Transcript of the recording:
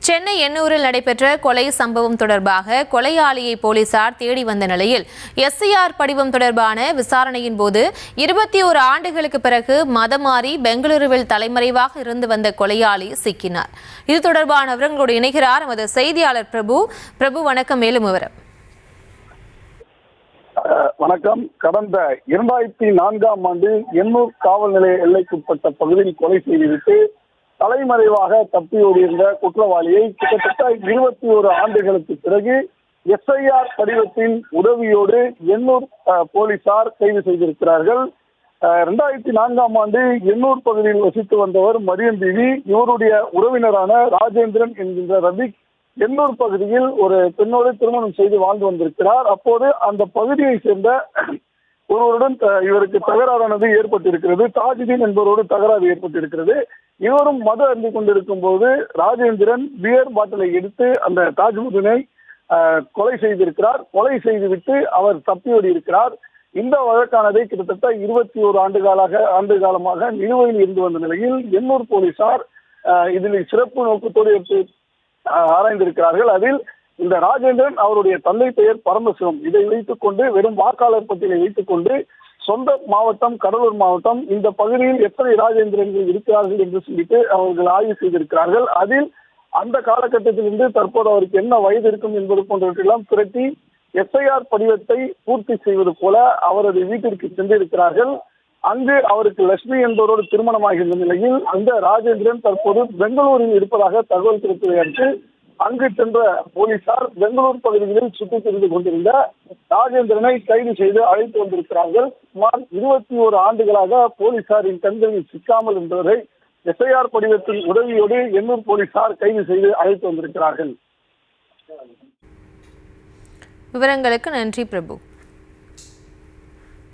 சென்னை எண்ணூரில் நடைபெற்ற கொலை சம்பவம் தொடர்பாக கொலையாளியை போலீசார் தேடி வந்த நிலையில் எஸ்ஐஆர் படிவம் தொடர்பான விசாரணையின் போது 21 ஆண்டுகளுக்கு பிறகு மதம் மாறி பெங்களூருவில் தலைமறைவாக இருந்து வந்த கொலையாளி சிக்கினார். இது தொடர்பான விவரங்களோடு இணைகிறார் நமது செய்தியாளர் பிரபு. வணக்கம். மேலும் விவரம். வணக்கம். கடந்த 2004ஆம் ஆண்டு எண்ணூர் காவல் நிலைய எல்லைக்குட்பட்ட பகுதியில் கொலை செய்துவிட்டு தலைமறைவாக தப்பியோடியிருந்த குற்றவாளியை கிட்டத்தட்ட 21 ஆண்டுகளுக்கு பிறகு எஸ்ஐஆர் படிவத்தின் உதவியோடு எண்ணூர் போலீசார் கைது செய்திருக்கிறார்கள். 2004ஆம் ஆண்டு எண்ணூர் பகுதியில் வசித்து வந்தவர் மரியம் பிவி. இவருடைய உறவினரான ராஜேந்திரன் என்கின்ற ரபிக் எண்ணூர் பகுதியில் ஒரு பெண்ணோடு திருமணம் செய்து வாழ்ந்து வந்திருக்கிறார். அப்போது அந்த பகுதியை சேர்ந்த ஒருவருடன் இவருக்கு தகராறானது ஏற்பட்டிருக்கிறது. தாஜுதீன் என்பவரோடு தகராறு ஏற்பட்டிருக்கிறது. இவரும் மது அருந்திக் கொண்டிருக்கும் போது ராஜேந்திரன் பியர் பாட்டிலை எடுத்து அந்த தாஜுதீனை கொலை செய்திருக்கிறார். கொலை செய்துவிட்டு அவர் தப்பியோடி இருக்கிறார். இந்த வழக்கானதை கிட்டத்தட்ட 21 ஆண்டு காலமாக நிலுவையில் இருந்து வந்த நிலையில் எண்ணூர் போலீசார் இதில் சிறப்பு நோக்கத்தோடு எடுத்து ஆராய்ந்திருக்கிறார்கள். அதில் இந்த ராஜேந்திரன் அவருடைய தந்தை பெயர் பரமசிவம். இதை வைத்துக் கொண்டு வெறும் வாக்காளர் பட்டியலை வைத்துக் கொண்டு சொந்த மாவட்டம் கடலூர் மாவட்டம் இந்த பகுதியில் எத்தனை ராஜேந்திரன்கள் இருக்கிறார்கள் என்று சொல்லிட்டு அவர்கள் ஆய்வு செய்திருக்கிறார்கள். அதில் அந்த காலகட்டத்திலிருந்து தற்போது அவருக்கு என்ன வயது இருக்கும் என்பது போன்றவற்றெல்லாம் திரட்டி எஸ்ஐஆர் படிவத்தை பூர்த்தி செய்வது போல அவரது வீட்டிற்கு சென்றிருக்கிறார்கள். அங்கு அவருக்கு லட்சுமி என்பவரோடு திருமணமாகின்ற நிலையில் அந்த ராஜேந்திரன் தற்போது பெங்களூரில் இருப்பதாக தகவல் கிடைத்ததை அடுத்து அங்கு சென்ற போலீசார் பெங்களூர் பகுதிகளில் சுற்றித் திரிந்து கொண்டிருந்த ராஜேந்திரனை கைது செய்து அழைத்து வந்திருக்கிறார்கள். சுமார் 21 ஆண்டுகளாக போலீசாரின் கண்களில் சிக்காமல் இருந்தவரை எஸ்ஐஆர் படிவத்தின் உதவியோடு எண்ணூர் போலீசார் கைது செய்து அழைத்து வந்திருக்கிறார்கள். விவரங்களுக்கு நன்றி பிரபு.